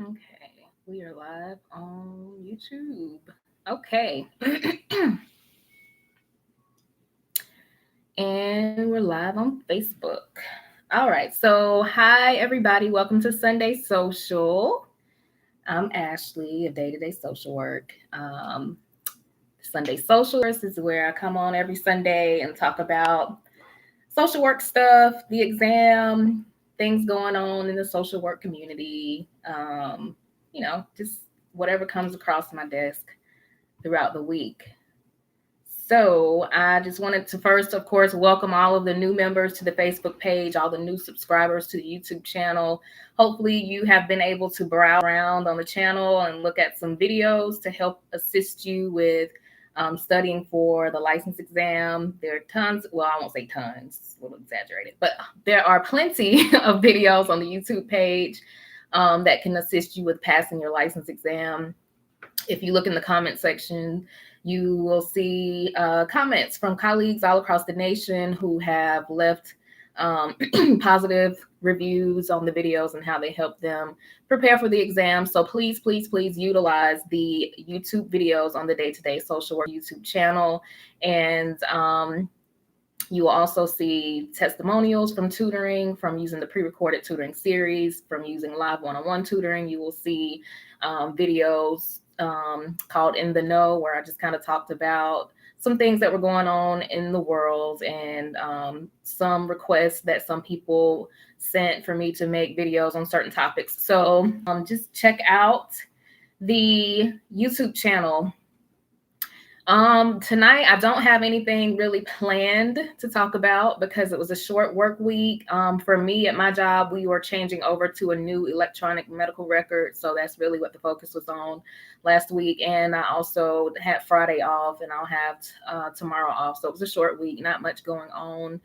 Okay, we are live on YouTube. Okay, and we're live on Facebook. All right, so hi everybody, welcome to Sunday Social. I'm Ashley of Day to Day Social Work. Sunday Social is where I come on every Sunday and talk about social work stuff, the exam, things going on in the social work community. Just whatever comes across my desk throughout the week. So I just wanted to first, of course, welcome all of the new members to the Facebook page, all the new subscribers to the YouTube channel. Hopefully you have been able to browse around on the channel and look at some videos to help assist you with studying for the license exam. There are tons, well, I won't say tons, a little exaggerated, but there are plenty of videos on the YouTube page that can assist you with passing your license exam. If you look in the comment section, you will see comments from colleagues all across the nation who have left positive reviews on the videos and how they help them prepare for the exam. So please, please, please utilize the YouTube videos on the Day to Day Social Work YouTube channel. And you will also see testimonials from tutoring, from using the pre-recorded tutoring series, from using live one-on-one tutoring. You will see videos called In the Know, where I just kind of talked about some things that were going on in the world and some requests that some people sent for me to make videos on certain topics. So just check out the YouTube channel. Tonight I don't have anything really planned to talk about because it was a short work week. For me at my job, we were changing over to a new electronic medical record. So that's really what the focus was on last week. And I also had Friday off and I'll have tomorrow off. So it was a short week, not much going on.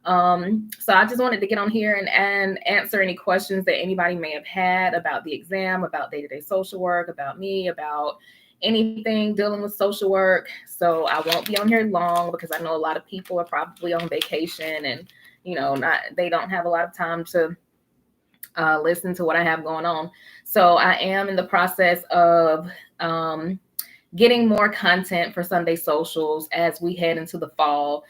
So I just wanted to get on here and answer any questions that anybody may have had about the exam, about day-to-day social work, about me, about anything dealing with social work. So I won't be on here long because I know a lot of people are probably on vacation and they don't have a lot of time to listen to what I have going on. So I am in the process of getting more content for Sunday socials as we head into the fall.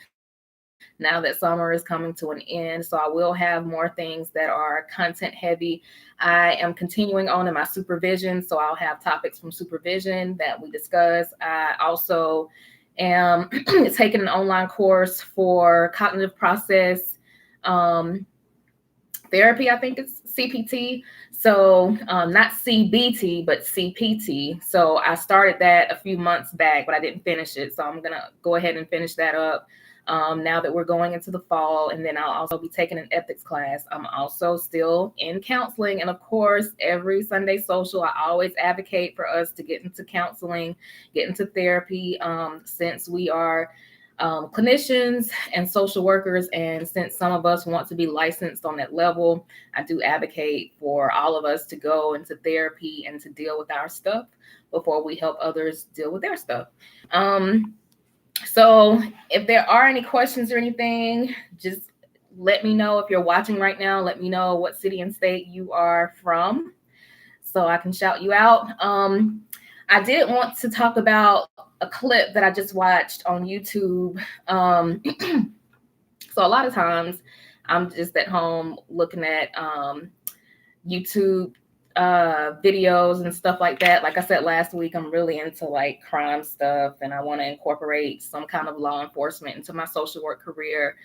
Now that summer is coming to an end, so I will have more things that are content heavy. I am continuing on in my supervision, so I'll have topics from supervision that we discuss. I also am taking an online course for cognitive process therapy. I think it's CPT. So not CBT, but CPT. So I started that a few months back, but I didn't finish it. So I'm going to go ahead and finish that up now that we're going into the fall. And then I'll also be taking an ethics class. I'm also still in counseling. And of course, every Sunday social, I always advocate for us to get into counseling, get into therapy, since we are clinicians and social workers. And since some of us want to be licensed on that level, I do advocate for all of us to go into therapy and to deal with our stuff before we help others deal with their stuff. So if there are any questions or anything, just let me know. If you're watching right now, let me know what city and state you are from so I can shout you out. I did want to talk about a clip that I just watched on YouTube. So a lot of times I'm just at home looking at YouTube videos and stuff like that. Like I said last week, I'm really into like crime stuff and I want to incorporate some kind of law enforcement into my social work career,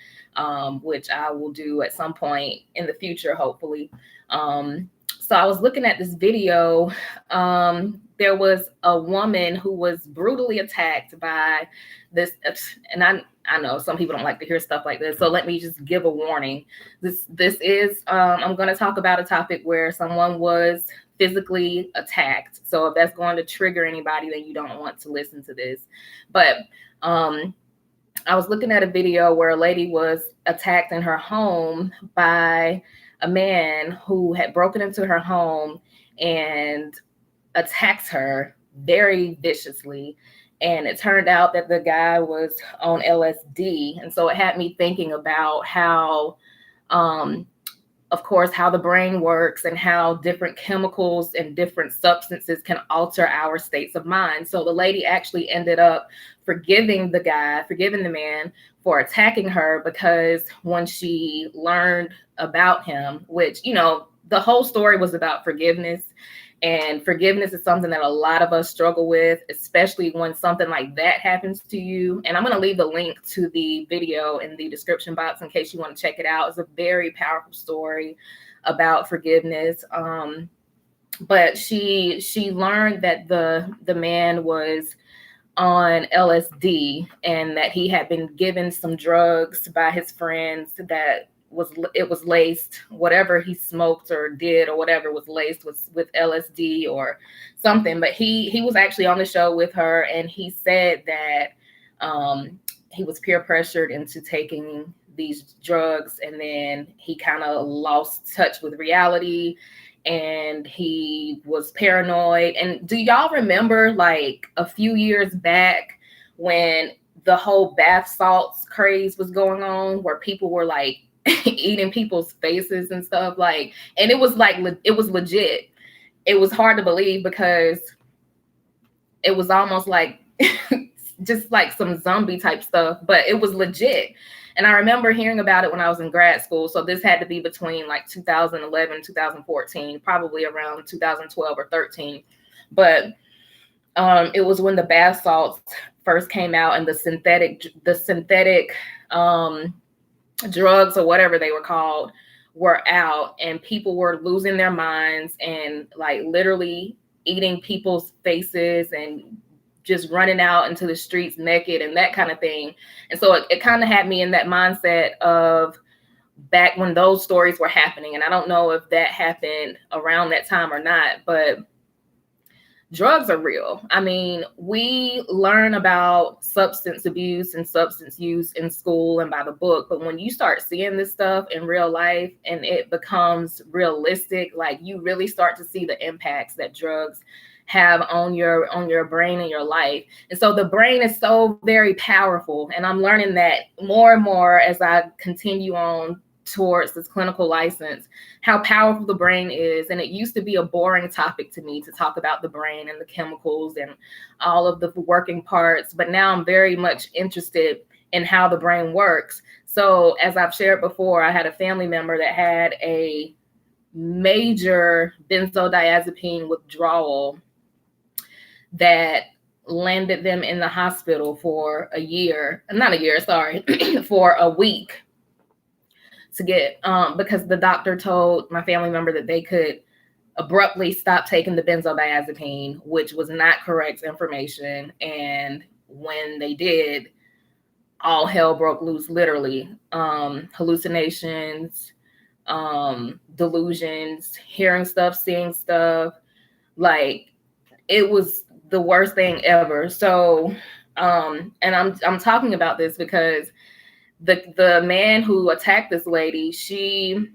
which I will do at some point in the future, hopefully. So I was looking at this video. There was a woman who was brutally attacked by this, and I know some people don't like to hear stuff like this, so let me just give a warning. This is I'm going to talk about a topic where someone was physically attacked. So if that's going to trigger anybody, then you don't want to listen to this. But I was looking at a video where a lady was attacked in her home by a man who had broken into her home and attacked her very viciously. And it turned out that the guy was on LSD. And so it had me thinking about how of course, how the brain works and how different chemicals and different substances can alter our states of mind. So the lady actually ended up forgiving the man for attacking her, because when she learned about him, which, the whole story was about forgiveness. And forgiveness is something that a lot of us struggle with, especially when something like that happens to you. And I'm going to leave the link to the video in the description box in case you want to check it out. It's a very powerful story about forgiveness. But she learned that the man was on LSD, and that he had been given some drugs by his friends that was laced, whatever he smoked or did or whatever was laced with LSD or something. But he was actually on the show with her, and he said that he was peer pressured into taking these drugs, and then he kind of lost touch with reality, and he was paranoid. And do y'all remember, like, a few years back when the whole bath salts craze was going on, where people were like eating people's faces and stuff, like, and it was legit. It was hard to believe because it was almost like just like some zombie type stuff, but it was legit. And I remember hearing about it when I was in grad school. So this had to be between like 2011, 2014, probably around 2012 or 13. But it was when the bath salts first came out, and the synthetic drugs, or whatever they were called, were out, and people were losing their minds and like literally eating people's faces and just running out into the streets naked and that kind of thing. And so it kind of had me in that mindset of back when those stories were happening. And I don't know if that happened around that time or not, but drugs are real. I mean, we learn about substance abuse and substance use in school and by the book, but when you start seeing this stuff in real life and it becomes realistic, like, you really start to see the impacts that drugs have on your brain and your life. And so the brain is so very powerful, and I'm learning that more and more as I continue on towards this clinical license, how powerful the brain is. And it used to be a boring topic to me to talk about the brain and the chemicals and all of the working parts, but now I'm very much interested in how the brain works. So as I've shared before, I had a family member that had a major benzodiazepine withdrawal that landed them in the hospital for for a week to get, because the doctor told my family member that they could abruptly stop taking the benzodiazepine, which was not correct information. And when they did, all hell broke loose, literally. Hallucinations, delusions, hearing stuff, seeing stuff, like, it was the worst thing ever. So, and I'm talking about this because the man who attacked this lady, they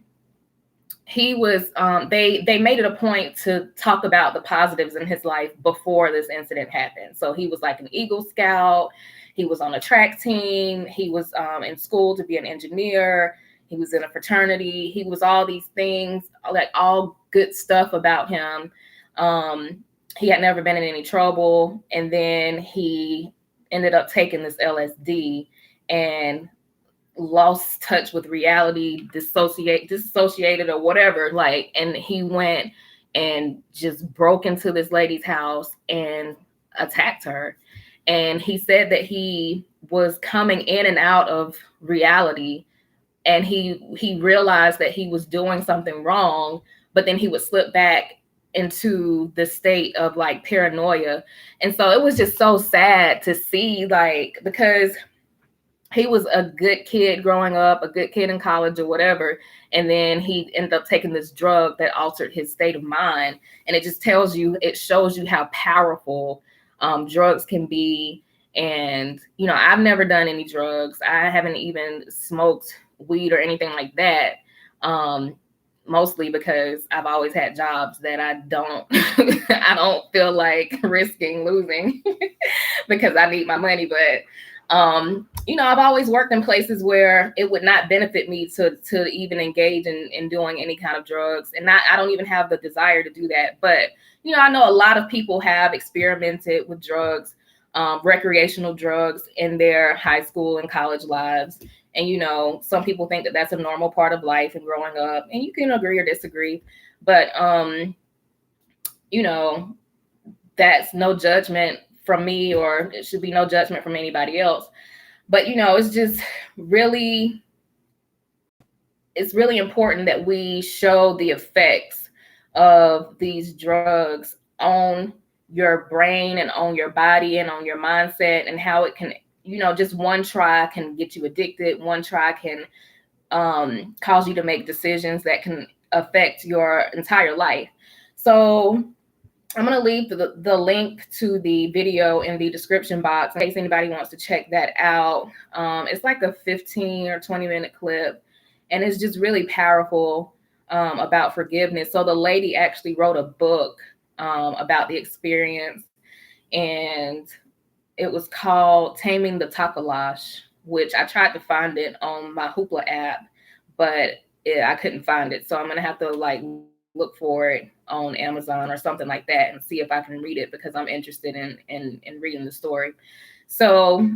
made it a point to talk about the positives in his life before this incident happened. So he was like an Eagle Scout. He was on a track team. He was in school to be an engineer. He was in a fraternity. He was all these things, like all good stuff about him. He had never been in any trouble. And then he ended up taking this LSD and lost touch with reality, dissociated or whatever, like, and he went and just broke into this lady's house and attacked her. And he said that he was coming in and out of reality, and he realized that he was doing something wrong, but then he would slip back into the state of like paranoia. And so it was just so sad to see, like, because he was a good kid growing up, a good kid in college or whatever. And then he ended up taking this drug that altered his state of mind. And it just shows you how powerful drugs can be. And, I've never done any drugs. I haven't even smoked weed or anything like that. Mostly because I've always had jobs that I don't feel like risking losing because I need my money. But I've always worked in places where it would not benefit me to even engage in doing any kind of drugs. And I don't even have the desire to do that. But, I know a lot of people have experimented with drugs, recreational drugs in their high school and college lives. And, some people think that that's a normal part of life and growing up. And you can agree or disagree. But, you know, that's no judgment from me, or it should be no judgment from anybody else. But it's just really it's really important that we show the effects of these drugs on your brain and on your body and on your mindset, and how it can, just one try can get you addicted. One try can cause you to make decisions that can affect your entire life. So I'm going to leave the link to the video in the description box in case anybody wants to check that out. It's like a 15 or 20-minute clip, and it's just really powerful about forgiveness. So the lady actually wrote a book about the experience, and it was called Taming the Takalash, which I tried to find it on my Hoopla app, but I couldn't find it. So I'm going to have to look for it on Amazon or something like that and see if I can read it, because I'm interested in reading the story. So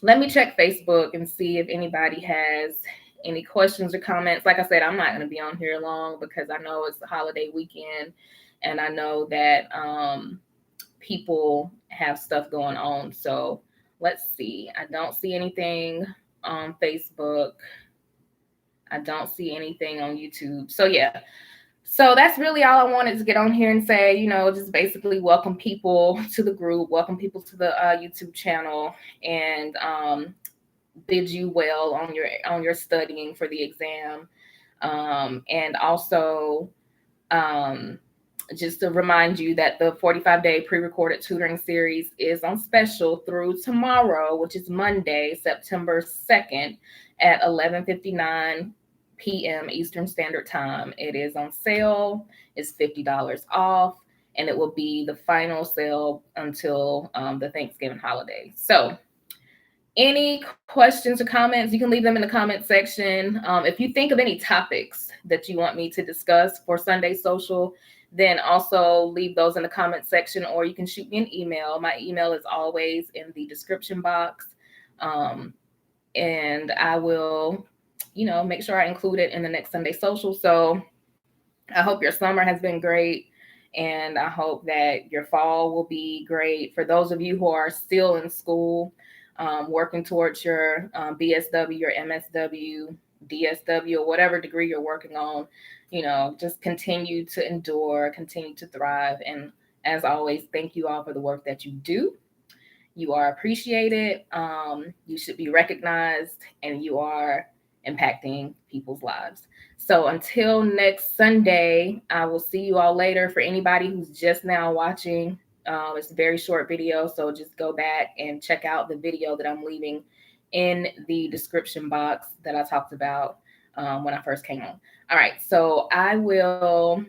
let me check Facebook and see if anybody has any questions or comments. Like I said, I'm not going to be on here long because I know it's the holiday weekend, and I know that people have stuff going on. So let's see. I don't see anything on Facebook. I don't see anything on YouTube. So yeah. So that's really all I wanted to get on here and say, just basically welcome people to the group, welcome people to the YouTube channel, and bid you well on your studying for the exam. And also just to remind you that the 45-day pre-recorded tutoring series is on special through tomorrow, which is Monday, September 2nd at 11:59 p.m. Eastern Standard Time. It is on sale. It's $50 off, and it will be the final sale until the Thanksgiving holiday. So any questions or comments, you can leave them in the comment section. If you think of any topics that you want me to discuss for Sunday Social, then also leave those in the comment section, or you can shoot me an email. My email is always in the description box. And I will, make sure I include it in the next Sunday Social. So I hope your summer has been great, and I hope that your fall will be great. For those of you who are still in school, working towards your BSW, your MSW, DSW, or whatever degree you're working on, just continue to endure, continue to thrive. And as always, thank you all for the work that you do. You are appreciated. You should be recognized, and you are impacting people's lives. So until next Sunday, I will see you all later. For anybody who's just now watching, it's a very short video, so just go back and check out the video that I'm leaving in the description box that I talked about when I first came on. All right, so I will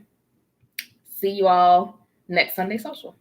see you all next Sunday Social.